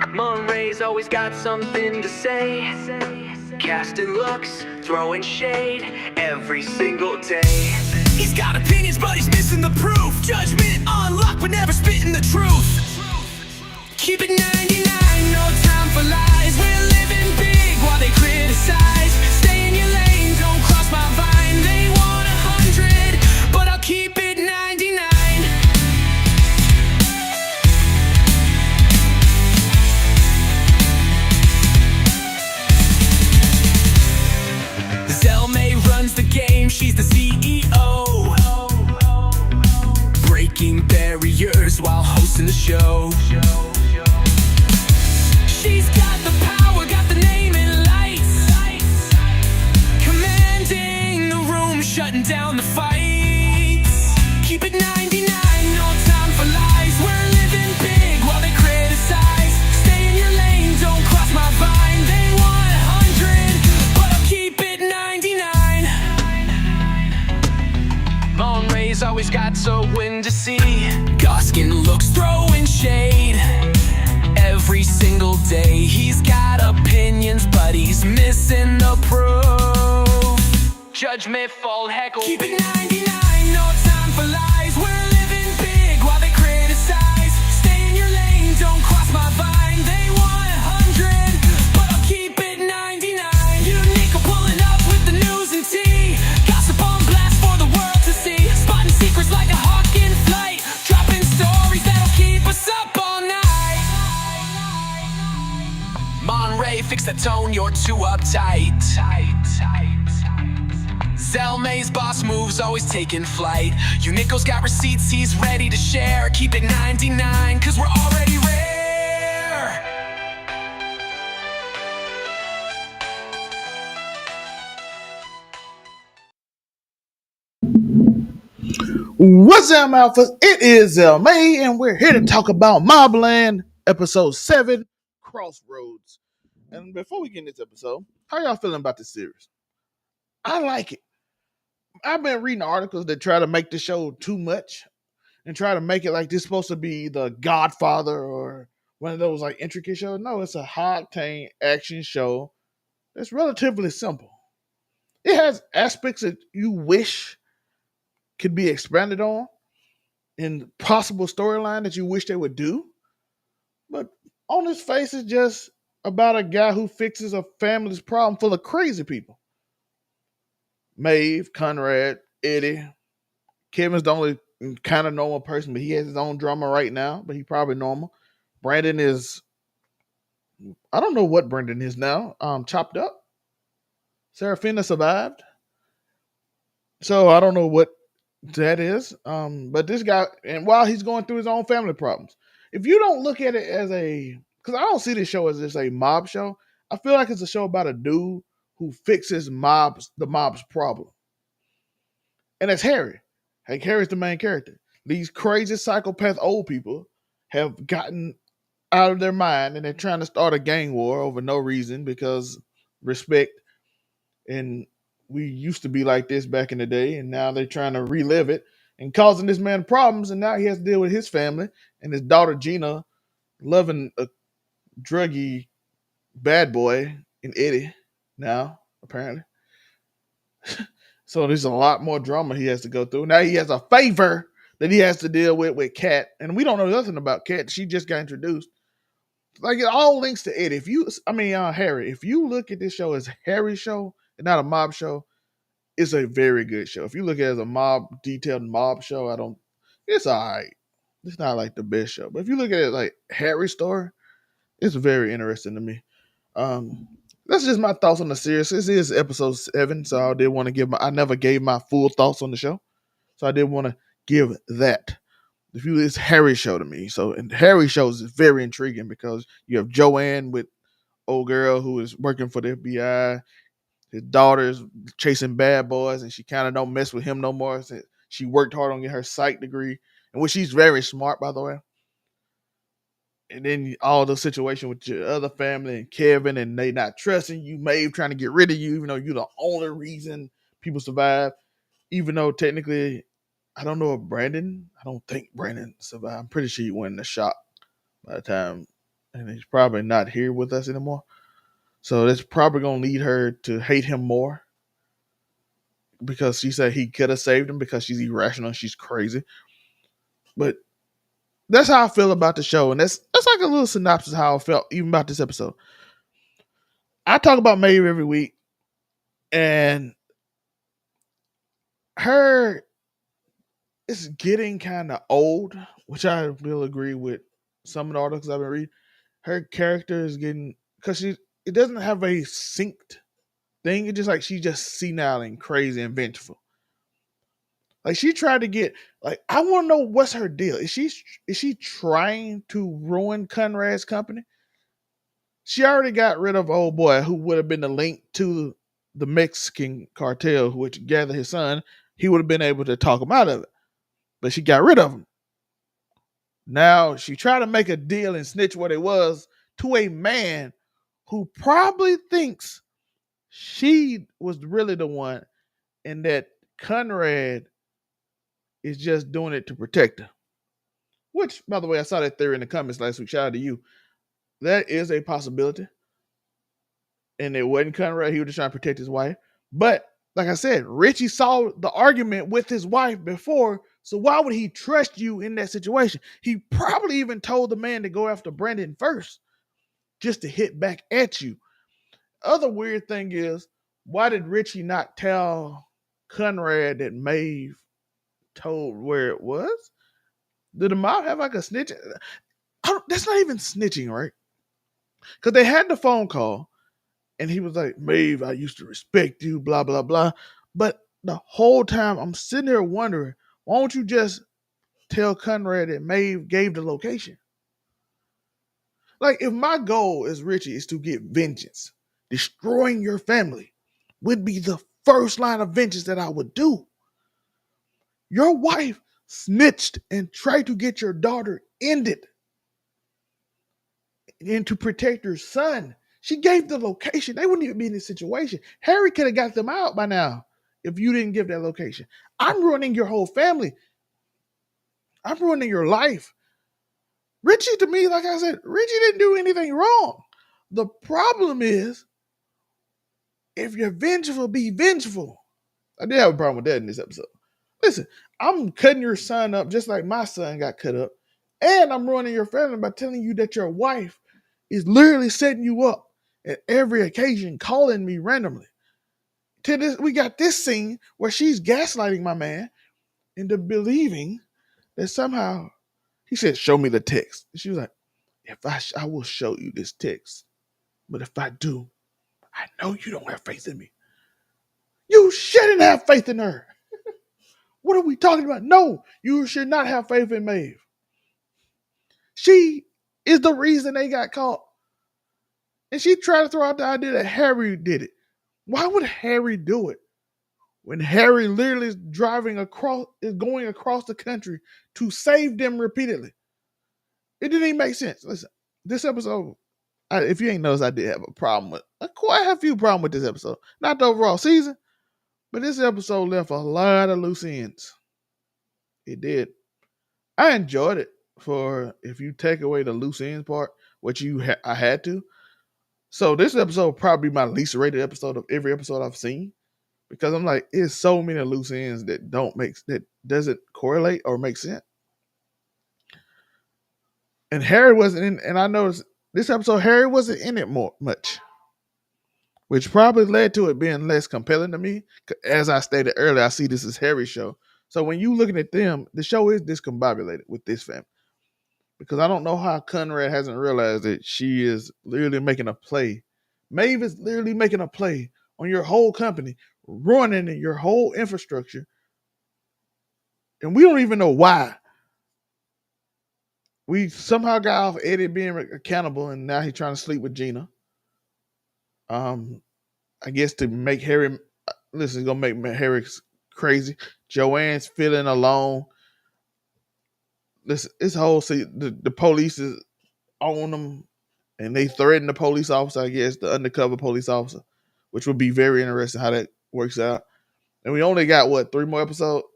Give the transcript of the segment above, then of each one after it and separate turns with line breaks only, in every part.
Monterey's always got something to say, casting looks, throwing shade every single day.
He's got opinions, but he's missing the proof. Judgment on lock, but never spitting the truth. Keep it 99, no time for lies. We're living big while they criticize. Stay in your lane, don't cross my vine. They want 100, but I'll keep it 99. Maeve runs the game, she's the CEO, breaking barriers while hosting the show. She's got the power, got the name in lights, commanding the room, shutting down the fights. Keep it 99, no time for lies. We're living big while they criticize. Stay in your lane, don't cross my vine. They want 100, but I'll keep it 99. Monterey's always got so win to see. Goskin looks, throwing shade every single day. He's got opinions, but he's missing the proof. Judgment, fall, heckle. Keep it 99, no time for lies. We're living big while they criticize. Stay in your lane, don't cross my vine. They want 100, but I'll keep it 99. Unique, pulling up with the news and tea. Gossip on blast for the world to see. Spotting secrets like a hawk in flight. Dropping stories that'll keep us up all night. Monterey, fix the tone, you're too uptight. Zelmay's boss moves, always taking flight. Unico's got receipts, he's ready to share. Keep it 99, cause we're already rare.
What's up, Alphas? It is May, and we're here to talk about MobLand, episode 7, CrossRoads. And before we get into this episode, how y'all feeling about this series? I like it. I've been reading articles that try to make the show too much and try to make it like this supposed to be the Godfather or one of those like intricate shows. No, it's a high-octane action show that's relatively simple. It has aspects that you wish could be expanded on in possible storyline that you wish they would do. But on his face, it's just about a guy who fixes a family's problem full of crazy people. Maeve, Conrad, Eddie. Kevin's the only kind of normal person, but he has his own drama right now, but he's probably normal. Brandon is, I don't know what Brandon is now, chopped up. Serafina survived. So I don't know what that is. But this guy, and while he's going through his own family problems, if you don't look at it as because I don't see this show as just a mob show. I feel like it's a show about a dude who fixes the mob's problem. And it's Harry. Like, Harry's the main character. These crazy psychopath old people have gotten out of their mind and they're trying to start a gang war over no reason because respect. And we used to be like this back in the day, and now they're trying to relive it and causing this man problems. And now he has to deal with his family and his daughter Gina loving a druggy bad boy in Eddie now, apparently. So there's a lot more drama he has to go through. Now he has a favor that he has to deal with Kat, and we don't know nothing about Kat. She just got introduced. Like, it all links to Eddie. Harry. If you look at this show as Harry's show and not a mob show, it's a very good show. If you look at it as a detailed mob show, it's all right. It's not like the best show. But if you look at it like Harry's story, it's very interesting to me. That's just my thoughts on the series. This is episode 7, so I did want to I never gave my full thoughts on the show. So I did want to give that. It's Harry's show to me. So, and Harry's show is very intriguing because you have Joanne with old girl who is working for the FBI. His daughter's chasing bad boys, and she kind of don't mess with him no more. So she worked hard on getting her psych degree, and which she's very smart, by the way. And then all the situation with your other family and Kevin, and they not trusting you, Maeve trying to get rid of you, even though you're the only reason people survive. Even though technically I don't know if Brandon. I don't think Brandon survived. I'm pretty sure he went in the shop by the time, and he's probably not here with us anymore. So that's probably gonna lead her to hate him more because she said he could have saved him because she's irrational and she's crazy. But that's how I feel about the show, and that's like a little synopsis of how I felt even about this episode. I talk about Maeve every week, and her is getting kind of old, which I will agree with some of the articles I've been reading. Her character is getting because it doesn't have a synced thing. It's just like she's just senile and crazy and vengeful. Like she tried to get like I want to know what's her deal. Is she trying to ruin Conrad's company? She already got rid of old boy who would have been the link to the Mexican cartel, which gathered his son. He would have been able to talk him out of it, but she got rid of him. Now she tried to make a deal and snitch what it was to a man who probably thinks she was really the one and that Conrad is just doing it to protect her. Which, by the way, I saw that theory in the comments last week. Shout out to you. That is a possibility. And it wasn't Conrad. He was just trying to protect his wife. But, like I said, Ritchie saw the argument with his wife before. So why would he trust you in that situation? He probably even told the man to go after Brandon first. Just to hit back at you. Other weird thing is, why did Ritchie not tell Conrad that Maeve told where it was? Did the mob have like a snitch? That's not even snitching, right? Because they had the phone call, and he was like, Maeve, I used to respect you, blah, blah, blah. But the whole time, I'm sitting there wondering, why don't you just tell Conrad that Maeve gave the location? Like, if my goal as Ritchie is to get vengeance, destroying your family would be the first line of vengeance that I would do. Your wife snitched and tried to get your daughter ended. And to protect your son, she gave the location. They wouldn't even be in this situation. Harry could have got them out by now if you didn't give that location. I'm ruining your whole family. I'm ruining your life. Ritchie, to me, like I said, Ritchie didn't do anything wrong. The problem is, if you're vengeful, be vengeful. I did have a problem with that in this episode. Listen, I'm cutting your son up just like my son got cut up. And I'm ruining your family by telling you that your wife is literally setting you up at every occasion, calling me randomly. To this, we got this scene where she's gaslighting my man into believing that somehow, he said, show me the text. She was like, I will show you this text. But if I do, I know you don't have faith in me. You shouldn't have faith in her. What are we talking about? No, you should not have faith in Maeve. She is the reason they got caught. And she tried to throw out the idea that Harry did it. Why would Harry do it? When Harry literally is going across the country to save them repeatedly. It didn't even make sense. Listen, this episode, if you ain't noticed, I did have a problem with, quite a few problems with this episode. Not the overall season, but this episode left a lot of loose ends. It did. I enjoyed it for if you take away the loose ends part, which I had to. So this episode probably my least rated episode of every episode I've seen, because I'm like, it's so many loose ends that doesn't correlate or make sense. And Harry wasn't in, and I noticed this episode Harry wasn't in it much, which probably led to it being less compelling to me. As I stated earlier, I see this as Harry's show. So when you looking at them, the show is discombobulated with this family. Because I don't know how Conrad hasn't realized that she is literally making a play. Maeve is literally making a play on your whole company, ruining your whole infrastructure. And we don't even know why. We somehow got off Eddie being accountable, and now he's trying to sleep with Gina. I guess to make Harry, listen, it's going to make Harry crazy. Joanne's feeling alone. This whole the police is on them, and they threaten the police officer, I guess, the undercover police officer, which would be very interesting how that works out. And we only got, 3 more episodes?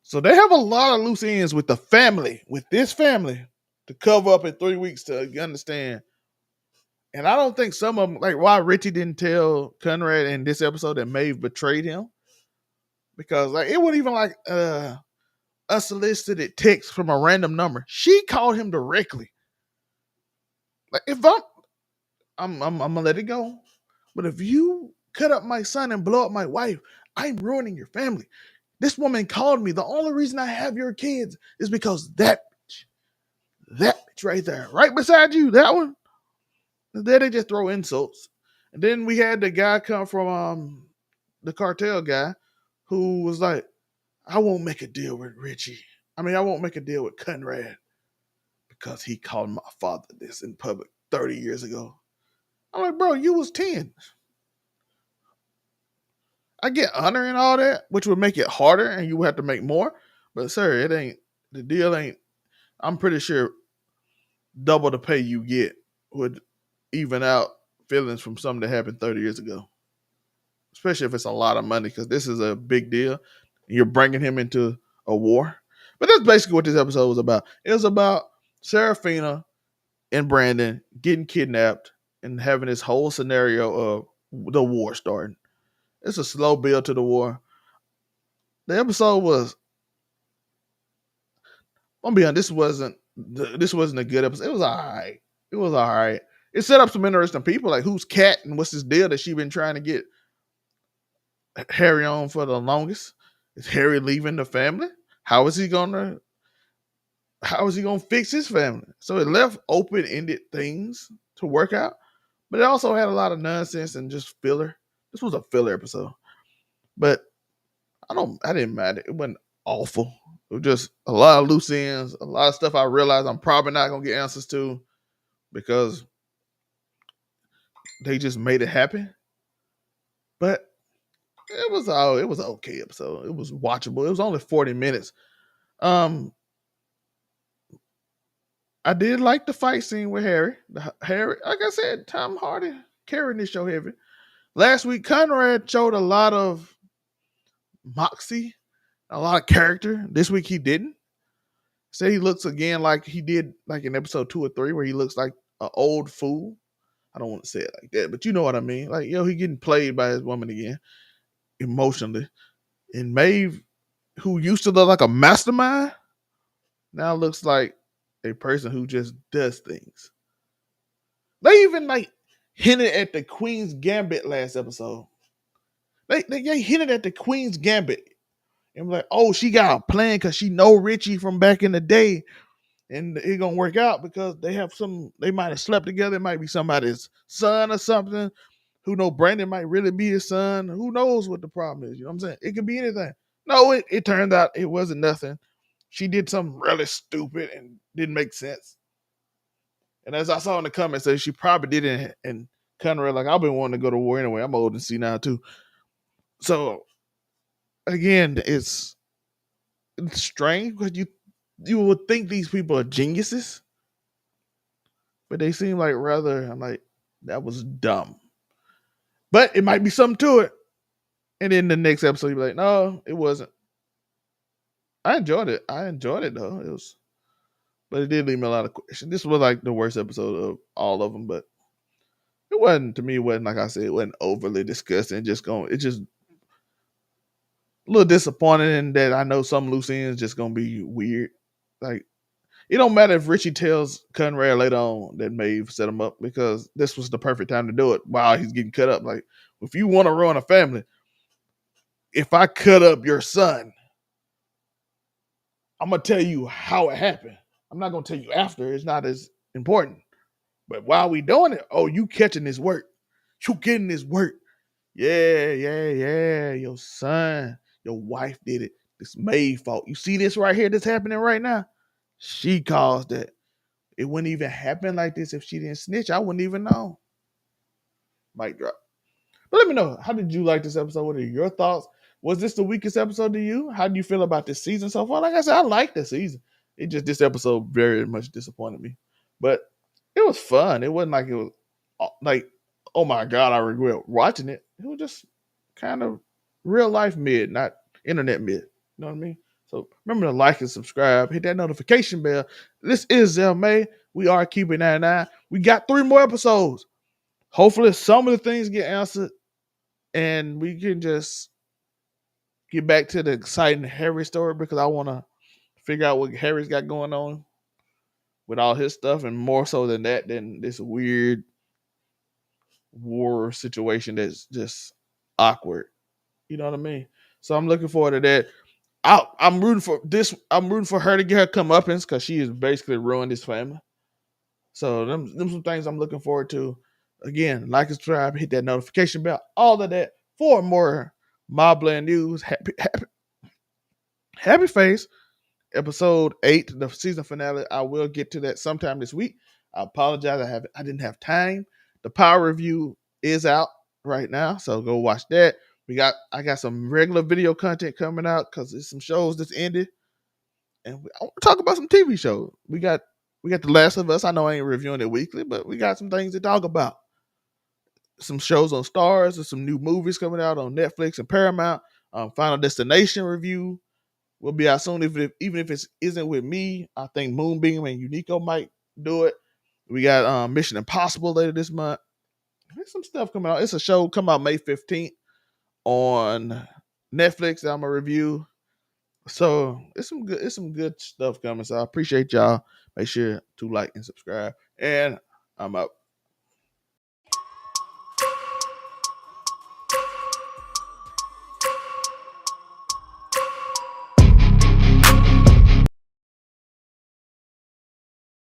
So they have a lot of loose ends with the family, with this family, to cover up in 3 weeks to understand. And I don't think some of them, like why Richie didn't tell Conrad in this episode that Maeve betrayed him, because like it wasn't even like unsolicited text from a random number. She called him directly. Like if I'm gonna let it go, but if you cut up my son and blow up my wife, I'm ruining your family. This woman called me. The only reason I have your kids is because that bitch right there, right beside you, that one. Then they just throw insults. And then we had the guy come from the cartel guy who was like, I won't make a deal with Richie. I won't make a deal with Conrad because he called my father this in public 30 years ago. I'm like, bro, you was 10. I get honor and all that, which would make it harder and you would have to make more. But sir, the deal ain't, I'm pretty sure double the pay you get would even out feelings from something that happened 30 years ago. Especially if it's a lot of money, because this is a big deal. You're bringing him into a war. But that's basically what this episode was about. It was about Serafina and Brandon getting kidnapped and having this whole scenario of the war starting. It's a slow build to the war. The episode was, I'm gonna be honest, this wasn't a good episode. It was alright. It was alright. It set up some interesting people, like who's Cat and what's this deal that she been trying to get Harry on for the longest. Is Harry leaving the family? How is he gonna fix his family? So it left open-ended things to work out, but it also had a lot of nonsense and just filler. This was a filler episode, but I didn't mind it. It wasn't awful. It was just a lot of loose ends, a lot of stuff I realized I'm probably not gonna get answers to because they just made it happen. But it was an okay episode. It was watchable. It was only 40 minutes. I did like the fight scene with Harry. Harry, like I said, Tom Hardy carrying this show heavy. Last week, Conrad showed a lot of moxie, a lot of character. This week he didn't. Said he looks again like he did like in episode 2 or 3, where he looks like an old fool. I don't want to say it like that, but you know what I mean. Like, he getting played by his woman again, emotionally. And Maeve, who used to look like a mastermind, now looks like a person who just does things. They even like hinted at the Queen's Gambit last episode. They hinted at the Queen's Gambit. And like, oh, she got a plan because she know Richie from back in the day. And it gonna work out because they might have slept together. It might be somebody's son or something. Who know Brandon might really be his son. Who knows what the problem is? You know what I'm saying? It could be anything. No, it turned out it wasn't nothing. She did something really stupid and didn't make sense. And as I saw in the comments, she probably didn't. And Conrad, like, I've been wanting to go to war anyway. I'm old and see now too. So again, it's strange because you would think these people are geniuses, but they seem like I'm like, that was dumb. But it might be something to it. And then the next episode, you'll be like, no, it wasn't. I enjoyed it. Though. But it did leave me a lot of questions. This was like the worst episode of all of them, but it wasn't, to me, it wasn't, like I said, it wasn't overly disgusting. It's just a little disappointing in that I know some loose ends just gonna be weird. Like, it don't matter if Richie tells Conrad later on that Maeve set him up, because this was the perfect time to do it while he's getting cut up. Like, if you want to ruin a family, if I cut up your son, I'm gonna tell you how it happened. I'm not gonna tell you after. It's not as important. But while we doing it, oh, you catching this work. You getting this work. Yeah. Your son, your wife did it. This Maeve fault. You see this right here that's happening right now? She caused that. It wouldn't even happen like this if she didn't snitch. I wouldn't even know. Mic drop. But let me know, how did you like this episode? What are your thoughts? Was this the weakest episode to you? How do you feel about this season so far? Like I said, I like the season. This episode very much disappointed me. But it was fun. It wasn't like it was like, oh my God, I regret watching it. It was just kind of real life mid, not internet mid. You know what I mean? So remember to like and subscribe. Hit that notification bell. This is Zell May. We are keeping that in eye. We got 3 more episodes. Hopefully some of the things get answered and we can just get back to the exciting Harry story, because I want to figure out what Harry's got going on with all his stuff, and more so than that, than this weird war situation that's just awkward. You know what I mean? So I'm looking forward to that. I'm rooting for this. I'm rooting for her to get her comeuppance, because she has basically ruined his family. So them some things I'm looking forward to. Again, like and subscribe, hit that notification bell, all of that for more MobLand news. Happy Face, episode 8, the season finale. I will get to that sometime this week. I apologize. I didn't have time. The power review is out right now, so go watch that. I got some regular video content coming out because there's some shows that's ended, and I want to talk about some TV shows. We got The Last of Us. I know I ain't reviewing it weekly, but we got some things to talk about. Some shows on Stars and some new movies coming out on Netflix and Paramount. Final Destination review will be out soon. Even if it isn't with me, I think Moonbeam and Unico might do it. We got Mission Impossible later this month. There's some stuff coming out. It's a show come out May 15th on Netflix that I'm gonna review. So it's some good stuff coming. So I appreciate y'all. Make sure to like and subscribe. And I'm out.